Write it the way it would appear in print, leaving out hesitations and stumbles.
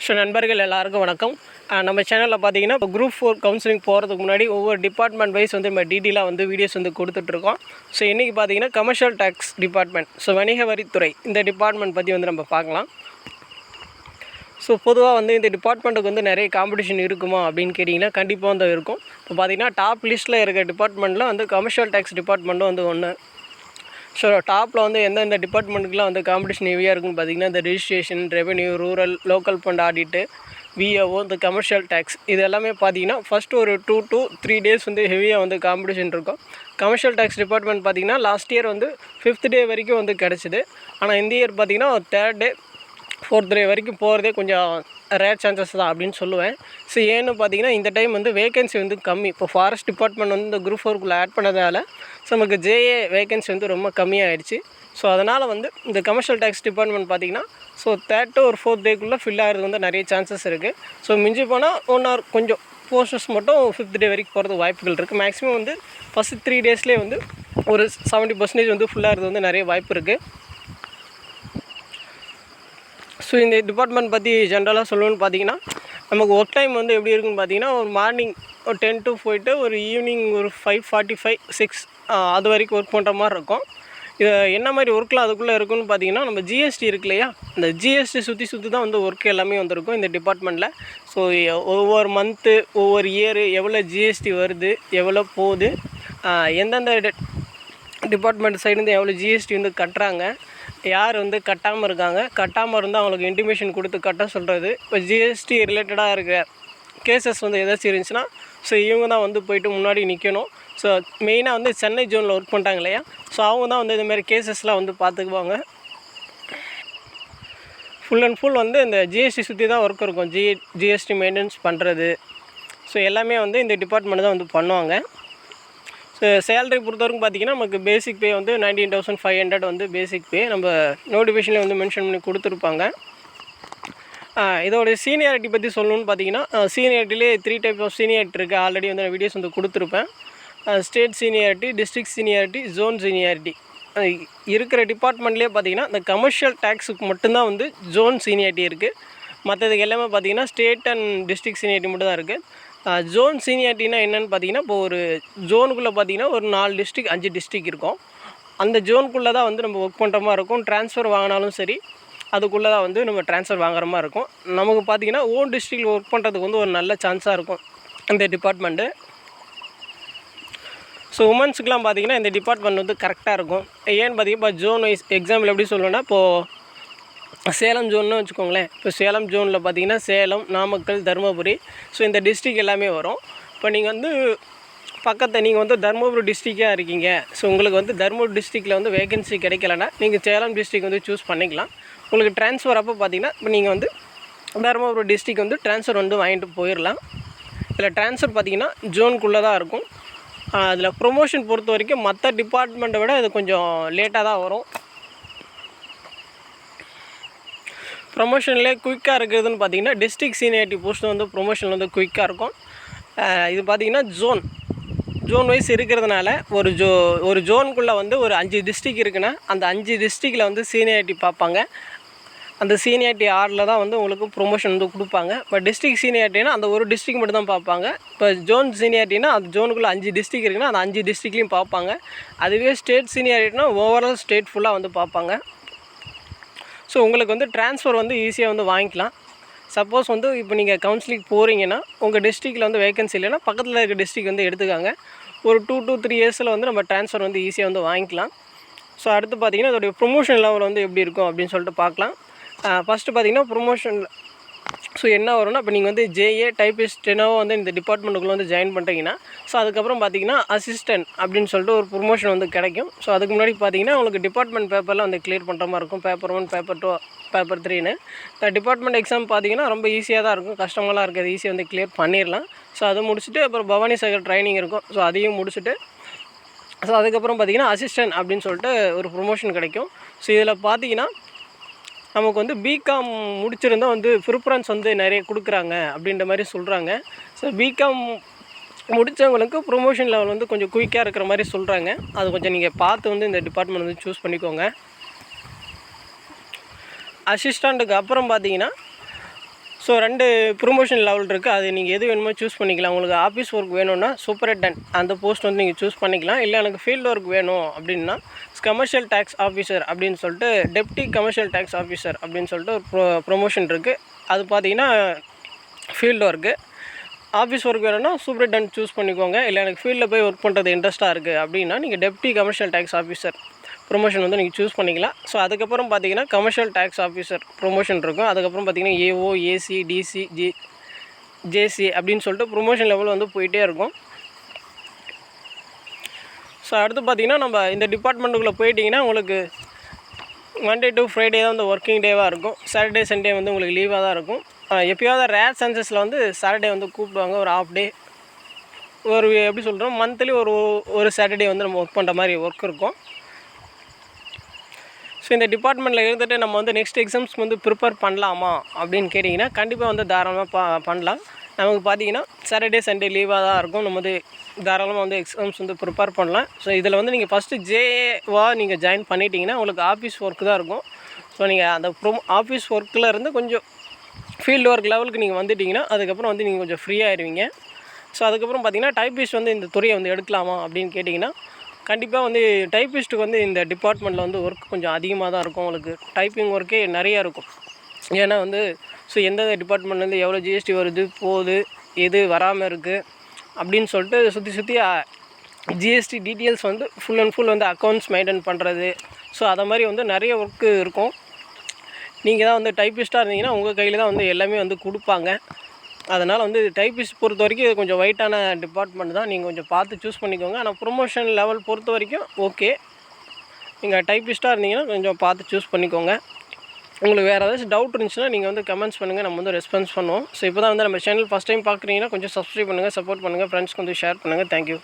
So நண்பர்கள் எல்லாருக்கும் வணக்கம். நம்ம சேனலில் பார்த்தீங்கன்னா இப்போ குரூப் 4 கவுன்சிலிங் போகிறதுக்கு முன்னாடி ஒவ்வொரு டிபார்ட்மெண்ட் வைஸ் வந்து நம்ம டீட்டெயிலாக வந்து வீடியோஸ் வந்து கொடுத்துட்ருக்கோம். ஸோ இன்றைக்கி பார்த்தீங்கன்னா கமர்ஷியல் டேக்ஸ் டிபார்ட்மெண்ட், ஸோ வணிக வரித்துறை இந்த டிபார்ட்மெண்ட் பற்றி வந்து நம்ம பார்க்கலாம். ஸோ பொதுவாக வந்து இந்த டிபார்ட்மெண்ட்டுக்கு வந்து நிறைய காம்படிஷன் இருக்குமா அப்படின்னு கேட்டிங்கன்னா கண்டிப்பாக வந்து இருக்கும். இப்போ பார்த்தீங்கன்னா டாப் லிஸ்ட்டில் இருக்க டிபார்ட்மெண்ட்டில் வந்து கமர்ஷியல் டேக்ஸ் டிபார்ட்மெண்ட்டும் வந்து ஒன்று. ஸோ டாப்பில் வந்து எந்தெந்த டிபார்ட்மெண்ட்டுக்குலாம் வந்து காம்படிஷன் ஹெவியாக இருக்குன்னு பார்த்தீங்கன்னா இந்த registration, revenue, rural, local fund ஆடிட்டு, விஏஓ, இந்த கமர்ஷியல் டேக்ஸ் இது எல்லாமே பார்த்தீங்கன்னா ஃபஸ்ட்டு ஒரு 2 to 3 days வந்து ஹெவியாக வந்து காம்படிஷன் இருக்கும். கமர்ஷியல் டேக்ஸ் டிபார்ட்மெண்ட் பார்த்திங்கன்னா லாஸ்ட் இயர் வந்து 5th day வரைக்கும் வந்து கிடச்சிது. ஆனால் இந்த இயர் பார்த்திங்கன்னா 3rd day 4th day வரைக்கும் போகிறதே கொஞ்சம் ரேர் சான்சஸ் தான் அப்படின்னு சொல்லுவேன். ஸோ ஏன்னு பார்த்தீங்கன்னா இந்த டைம் வந்து வேகன்சி வந்து கம்மி. இப்போ ஃபாரஸ்ட் டிபார்ட்மெண்ட் வந்து இந்த குரூப் 4க்குள்ளே ஆட் பண்ணதால் ஸோ நமக்கு ஜேஏ வேகன்சி வந்து ரொம்ப கம்மியாகிடுச்சு. ஸோ அதனால் வந்து இந்த கமர்ஷியல் டேக்ஸ் டிபார்ட்மெண்ட் பார்த்திங்கன்னா so 3rd to 4th day full ஆகிறது வந்து நிறைய சான்சஸ் இருக்குது. ஸோ மிஞ்சி போனால் 1 hour கொஞ்சம் போஸ்டர்ஸ் மட்டும் 5th day வரைக்கும் போகிறது வாய்ப்புகள் இருக்குது. மேக்ஸிமம் வந்து ஃபஸ்ட்டு 3 daysலேயே வந்து ஒரு 70% வந்து ஃபுல்லாகிறது வந்து நிறைய வாய்ப்பு இருக்குது. ஸோ இந்த டிபார்ட்மெண்ட் பற்றி ஜென்ரலாக சொல்லணும்னு பார்த்தீங்கன்னா நமக்கு ஒர்க் டைம் வந்து எப்படி இருக்குன்னு பார்த்தீங்கன்னா ஒரு மார்னிங் ஒரு 10 to போயிட்டு ஒரு ஈவினிங் ஒரு 5:45, 6 அது வரைக்கும் ஒர்க் பண்ணுற மாதிரி இருக்கும். இது என்ன மாதிரி ஒர்க்கில் அதுக்குள்ளே இருக்குன்னு பார்த்தீங்கன்னா நம்ம ஜிஎஸ்டி இருக்கு இல்லையா, இந்த ஜிஎஸ்டி சுற்றி தான் வந்து ஒர்க் எல்லாமே வந்திருக்கும் இந்த டிபார்ட்மெண்ட்டில். ஸோ ஒவ்வொரு மந்த்து ஒவ்வொரு இயரு எவ்வளோ ஜிஎஸ்டி வருது, எவ்வளோ போகுது, எந்தெந்த டிபார்ட்மெண்ட் சைடுலேருந்து எவ்வளோ ஜிஎஸ்டி வந்து கட்டுறாங்க, யார் வந்து கட்டாமல் இருக்காங்க, கட்டாமல் இருந்தால் அவங்களுக்கு இன்டிமேஷன் கொடுத்து கட்ட சொல்கிறது. இப்போ ஜிஎஸ்டி ரிலேட்டடாக இருக்க கேசஸ் வந்து ஏதாச்சும் இருந்துச்சுன்னா ஸோ இவங்க தான் வந்து போய்ட்டு முன்னாடி நிற்கணும். ஸோ மெயினாக வந்து சென்னை ஜோனில் ஒர்க் பண்ணுறாங்க இல்லையா, ஸோ அவங்க தான் வந்து இதுமாதிரி கேசஸ்லாம் வந்து பார்த்துக்குவாங்க. ஃபுல் அண்ட் ஃபுல் வந்து இந்த ஜிஎஸ்டி சுற்றி தான் ஒர்க் இருக்கும். ஜிஎஸ்டி மெயின்டெனன்ஸ் பண்ணுறது ஸோ எல்லாமே வந்து இந்த டிபார்ட்மெண்ட் தான் வந்து பண்ணுவாங்க. ஸோ சேலரி பொறுத்தவரைக்கும் பார்த்திங்கன்னா நமக்கு பேசிக் பே வந்து 19,500 வந்து பேசிக் பே நம்ம நோட்டிஃபிகேஷனில் வந்து மென்ஷன் பண்ணி கொடுத்துருப்பாங்க. இதோடைய சீனியாரிட்டி பற்றி சொல்லணும்னு பார்த்தீங்கன்னா சீனியாரிட்டிலே 3 type ஆஃப் சீனியாரிட்டி இருக்குது. ஆல்ரெடி வந்து நான் வீடியோஸ் வந்து கொடுத்துருப்பேன். State seniority, district seniority, zone seniority. இருக்கிற டிபார்ட்மெண்ட்லேயே பார்த்திங்கன்னா இந்த கமர்ஷியல் டேக்ஸுக்கு மட்டும்தான் வந்து ஜோன் சீனியாரிட்டி இருக்குது. மற்றதுக்கு எல்லாமே பார்த்திங்கன்னா ஸ்டேட் அண்ட் டிஸ்ட்ரிக்ட் சீனியாரிட்டி மட்டும் தான் இருக்குது. ஜோன் சீனியாரிட்டினா என்னென்னு பார்த்தீங்கன்னா இப்போ ஒரு ஜோனுக்குள்ளே பார்த்திங்கன்னா ஒரு 4 டிஸ்ட்ரிக்ட் 5 டிஸ்ட்ரிக்ட் இருக்கும். அந்த ஜோனுக்குள்ளே தான் வந்து நம்ம ஒர்க் பண்ணுற மாதிரி இருக்கும். ட்ரான்ஸ்ஃபர் வாங்கினாலும் சரி அதுக்குள்ளே தான் வந்து நம்ம ட்ரான்ஸ்ஃபர் வாங்குற மாதிரி இருக்கும். நமக்கு பார்த்திங்கன்னா ஓன் டிஸ்ட்ரிக்டில் ஒர்க் பண்ணுறதுக்கு வந்து ஒரு நல்ல சான்ஸாக இருக்கும் இந்த டிபார்ட்மெண்ட்டு. ஸோ உமன்ஸுக்கெலாம் பார்த்திங்கன்னா இந்த டிபார்ட்மெண்ட் வந்து கரெக்டாக இருக்கும். ஏன்னு பார்த்திங்கன்னா இப்போ ஜோன் வைஸ் எக்ஸாம்பிள் எப்படி சொல்லணும்னா இப்போது சேலம் ஜோன்னு வச்சுக்கோங்களேன். இப்போ சேலம் ஜோனில் பார்த்திங்கன்னா சேலம், நாமக்கல், தருமபுரி ஸோ இந்த டிஸ்ட்ரிக் எல்லாமே வரும். இப்போ நீங்கள் வந்து நீங்கள் வந்து தருமபுரி டிஸ்ட்ரிக்டாக இருக்கீங்க, ஸோ உங்களுக்கு வந்து தருமபுரி டிஸ்ட்ரிக்டில் வந்து வேகன்சி கிடைக்கலன்னா நீங்கள் சேலம் டிஸ்ட்ரிக் வந்து சூஸ் பண்ணிக்கலாம். உங்களுக்கு ட்ரான்ஸ்ஃபர் அப்போ பார்த்திங்கன்னா இப்போ நீங்கள் வந்து தருமபுரி டிஸ்ட்ரிக் வந்து ட்ரான்ஸ்ஃபர் வந்து வாங்கிட்டு போயிடலாம். இதில் ட்ரான்ஸ்ஃபர் பார்த்திங்கன்னா ஜோனுக்குள்ளே தான் இருக்கும். அதில் ப்ரொமோஷன் பொறுத்த வரைக்கும் மற்ற டிபார்ட்மெண்ட்டை விட இது கொஞ்சம் லேட்டாக தான் வரும். ப்ரொமோஷன்லேயே குயிக்காக இருக்கிறதுன்னு பார்த்திங்கன்னா டிஸ்ட்ரிக்ட் சீனியாரிட்டி போஸ்ட்டு வந்து ப்ரொமோஷன் வந்து குயிக்காக இருக்கும். இது பார்த்திங்கன்னா ஜோன் வைஸ் இருக்கிறதுனால ஒரு ஜோனுக்குள்ளே வந்து ஒரு 5 டிஸ்ட்ரிக் இருக்குன்னா அந்த 5 டிஸ்ட்ரிக்டில் வந்து சீனியாரிட்டி பார்ப்பாங்க. அந்த சீனியாரிட்டி ஆர்டில் தான் வந்து உங்களுக்கு ப்ரொமோஷன் வந்து கொடுப்பாங்க. இப்போ டிஸ்ட்ரிக்ட் சீனியாரிட்டினா அந்த ஒரு டிஸ்ட்ரிக் மட்டும் தான் பார்ப்பாங்க. இப்போ ஜோன் சீனியாரிட்டினா அந்த ஜோனுக்குள்ளே 5 டிஸ்ட்ரிக் இருக்குன்னா அந்த 5 டிஸ்ட்ரிக்ட்லேயும் பார்ப்பாங்க. அதுவே ஸ்டேட் சீனியாரிட்டினா ஓவரால் ஸ்டேட் ஃபுல்லாக வந்து பார்ப்பாங்க. ஸோ உங்களுக்கு வந்து ட்ரான்ஸ்ஃபர் வந்து ஈஸியாக வந்து வாங்கிக்கலாம். சப்போஸ் வந்து இப்போ நீங்கள் கவுன்சிலிங் போகிறீங்கன்னா உங்கள் டிஸ்ட்ரிக்டில் வந்து வேகன்சி இல்லைன்னா பக்கத்தில் இருக்க டிஸ்ட்ரிக் வந்து எடுத்துக்காங்க. ஒரு 2 to 3 yearsல வந்து நம்ம ட்ரான்ஸ்ஃபர் வந்து ஈஸியாக வந்து வாங்கிக்கலாம். ஸோ அடுத்து பார்த்திங்கன்னா அதோடைய ப்ரொமோஷன் லெவல் வந்து எப்படி இருக்கும் அப்படின்னு சொல்லிட்டு பார்க்கலாம். ஃபஸ்ட்டு பார்த்திங்கன்னா ப்ரொமோஷன் ஸோ என்ன வரும்னா இப்போ நீங்கள் வந்து ஜேஏ டைப்பிஸ்ட் ஸ்டெனோவோ வந்து இந்த டிபார்ட்மெண்ட்டுக்குள்ளே வந்து ஜாயின் பண்ணுறீங்கன்னா ஸோ அதுக்கப்புறம் பார்த்திங்கன்னா அசிஸ்டன்ட் அப்படின்னு சொல்லிட்டு ஒரு ப்ரொமோஷன் வந்து கிடைக்கும். ஸோ அதுக்கு முன்னாடி பார்த்திங்கன்னா உங்களுக்கு டிபார்ட்மெண்ட் பேப்பர்லாம் வந்து கிளியர் பண்ணுற மாதிரி இருக்கும். பேப்பர் 1, பேப்பர் 2, பேப்பர் 3ன்னு. இந்த டிபார்ட்மெண்ட் எக்ஸாம் பார்த்திங்கன்னா ரொம்ப ஈஸியாக தான் இருக்கும். கஷ்டமெல்லாம் இருக்காது, ஈஸியாக வந்து கிளியர் பண்ணிடலாம். ஸோ அதை முடிச்சுட்டு அப்புறம் பவானி சாகர் ட்ரைனிங் இருக்கும். ஸோ அதையும் முடிச்சுட்டு ஸோ அதுக்கப்புறம் பார்த்திங்கன்னா அசிஸ்டன்ட் அப்படின்னு சொல்லிட்டு ஒரு ப்ரொமோஷன் கிடைக்கும். ஸோ இதில் பார்த்திங்கன்னா நமக்கு வந்து பிகாம் முடிச்சிருந்தால் வந்து ப்ரிஃபரன்ஸ் வந்து நிறைய கொடுக்குறாங்க அப்படின்ற மாதிரி சொல்கிறாங்க. ஸோ பிகாம் முடித்தவங்களுக்கு ப்ரொமோஷன் லெவல் வந்து கொஞ்சம் குயிக்காக இருக்கிற மாதிரி சொல்கிறாங்க. அது கொஞ்சம் நீங்கள் பார்த்து வந்து இந்த டிபார்ட்மெண்ட் வந்து சூஸ் பண்ணிக்கோங்க. அசிஸ்டண்ட்டுக்கு அப்புறம் பார்த்தீங்கன்னா ஸோ 2 ப்ரொமோஷன் லெவல் இருக்குது. அது நீங்கள் எது வேணுமோ சூஸ் பண்ணிக்கலாம். உங்களுக்கு ஆஃபீஸ் ஒர்க் வேணும்னா சூப்பரிண்டென்ட் அந்த போஸ்ட் வந்து நீங்கள் சூஸ் பண்ணிக்கலாம். இல்லை எனக்கு ஃபீல்டு ஒர்க் வேணும் அப்படின்னா கமர்ஷியல் டேக்ஸ் ஆஃபீஸர் அப்படின்னு சொல்லிட்டு டெப்டி கமர்ஷியல் டேக்ஸ் ஆஃபீஸர் அப்படின்னு சொல்லிட்டு ஒரு ப்ரொமோஷன் இருக்குது. அது பார்த்தீங்கன்னா ஃபீல்டு ஒர்க்கு. ஆஃபீஸ் ஒர்க் வேணும்னா சூப்பரிண்டென்ட் சூஸ் பண்ணிக்கோங்க. இல்லை எனக்கு ஃபீல்டில் போய் ஒர்க் பண்ணுறது இன்ட்ரெஸ்ட்டாக இருக்குது அப்படின்னா நீங்கள் deputy commercial tax officer promotion வந்து நீங்கள் சூஸ் பண்ணிக்கலாம். ஸோ அதுக்கப்புறம் பார்த்தீங்கன்னா கமர்ஷியல் டேக்ஸ் ஆஃபீஸர் ப்ரொமோஷன் இருக்கும். அதுக்கப்புறம் பார்த்தீங்கன்னா ஏஓ, ஏசி, டிசி, ஜேசி அப்படின்னு சொல்லிட்டு ப்ரொமோஷன் லெவல் வந்து போயிட்டே இருக்கும். ஸோ அடுத்து பார்த்தீங்கன்னா நம்ம இந்த டிபார்ட்மெண்ட்டுக்குள்ளே போயிட்டிங்கன்னா உங்களுக்கு மண்டே டு ஃப்ரைடே தான் வந்து ஒர்க்கிங் டேவாக இருக்கும். சாட்டர்டே சண்டே வந்து உங்களுக்கு லீவாக தான் இருக்கும். எப்போயாவது ரேர் சான்சஸில் வந்து சாட்டர்டே வந்து கூப்பிடுவாங்க, ஒரு ஹாஃப் டே, ஒரு எப்படி சொல்கிறோம் மந்த்லி ஒரு சாட்டர்டே வந்து நம்ம ஒர்க் பண்ணுற மாதிரி ஒர்க் இருக்கும். ஸோ இந்த டிபார்ட்மெண்ட்டில் இருந்துட்டு நம்ம வந்து நெக்ஸ்ட் எக்ஸாம்ஸ்க்கு வந்து ப்ரிப்பேர் பண்ணலாமா அப்படின்னு கேட்டிங்கன்னா கண்டிப்பாக வந்து தாராளமாக பண்ணலாம். நமக்கு பார்த்தீங்கன்னா சாட்டர்டே சண்டே லீவாக தான் இருக்கும். நம்ம வந்து தாராளமாக வந்து எக்ஸாம்ஸ் வந்து ப்ரிப்பேர் பண்ணலாம். ஸோ இதில் வந்து நீங்கள் ஃபஸ்ட்டு ஜேவாக நீங்கள் ஜாயின் பண்ணிட்டீங்கன்னா உங்களுக்கு ஆஃபீஸ் ஒர்க் தான் இருக்கும். ஸோ நீங்கள் அந்த ஆஃபீஸ் ஒர்க்கில் இருந்து கொஞ்சம் ஃபீல்டு ஒர்க் லெவலுக்கு நீங்கள் வந்துட்டிங்கன்னா அதுக்கப்புறம் வந்து நீங்கள் கொஞ்சம் ஃப்ரீயாகிடுவீங்க. ஸோ அதுக்கப்புறம் பார்த்தீங்கன்னா டைப்பிஸ்ட் வந்து இந்த துறையை வந்து எடுக்கலாமா அப்படின்னு கேட்டிங்கன்னா கண்டிப்பாக வந்து டைப்பிஸ்ட்டுக்கு வந்து இந்த டிபார்ட்மெண்ட்டில் வந்து ஒர்க் கொஞ்சம் அதிகமாக தான் இருக்கும். உங்களுக்கு டைப்பிங் ஒர்க்கே நிறையா இருக்கும். ஏன்னா வந்து ஸோ எந்தெந்த டிபார்ட்மெண்ட்லேருந்து எவ்வளோ ஜிஎஸ்டி வருது போகுது, எது வராமல் இருக்குது அப்படின்னு சொல்லிட்டு சுற்றி ஜிஎஸ்டி டீட்டெயில்ஸ் வந்து ஃபுல் அண்ட் ஃபுல் வந்து அக்கௌண்ட்ஸ் மெயின்டைன் பண்ணுறது. ஸோ அதை மாதிரி வந்து நிறைய ஒர்க்கு இருக்கும். நீங்கள் தான் வந்து டைப்பிஸ்ட்டாக இருந்தீங்கன்னா உங்கள் கையில் தான் வந்து எல்லாமே வந்து கொடுப்பாங்க. அதனால் வந்து டைப்பிஸ்ட் பொறுத்த வரைக்கும் இது கொஞ்சம் வெயிட்டான டிபார்ட்மெண்ட் தான். நீங்கள் கொஞ்சம் பார்த்து சூஸ் பண்ணிக்கோங்க. ஆனால் ப்ரொமோஷன் லெவல் பொறுத்த வரைக்கும் ஓகே. நீங்கள் டைப்பிஸ்ட்டாக இருந்தீங்கன்னா கொஞ்சம் பார்த்து சூஸ் பண்ணிக்கோங்க. உங்களுக்கு வேறு ஏதாச்சும் டவுட் இருந்துச்சுன்னா நீங்கள் வந்து கமெண்ட்ஸ் பண்ணுங்கள், நம்ம வந்து ரெஸ்பான்ஸ் பண்ணுவோம். ஸோ இப்போ தான் வந்து நம்ம சேனல் ஃபஸ்ட் டைம் பார்க்குறீங்கன்னா கொஞ்சம் சப்ஸ்கிரைப் பண்ணுங்கள், சப்போர்ட் பண்ணுங்கள், ஃப்ரெண்ட்ஸ்க்கு வந்து ஷேர் பண்ணுங்கள். தேங்க்யூ.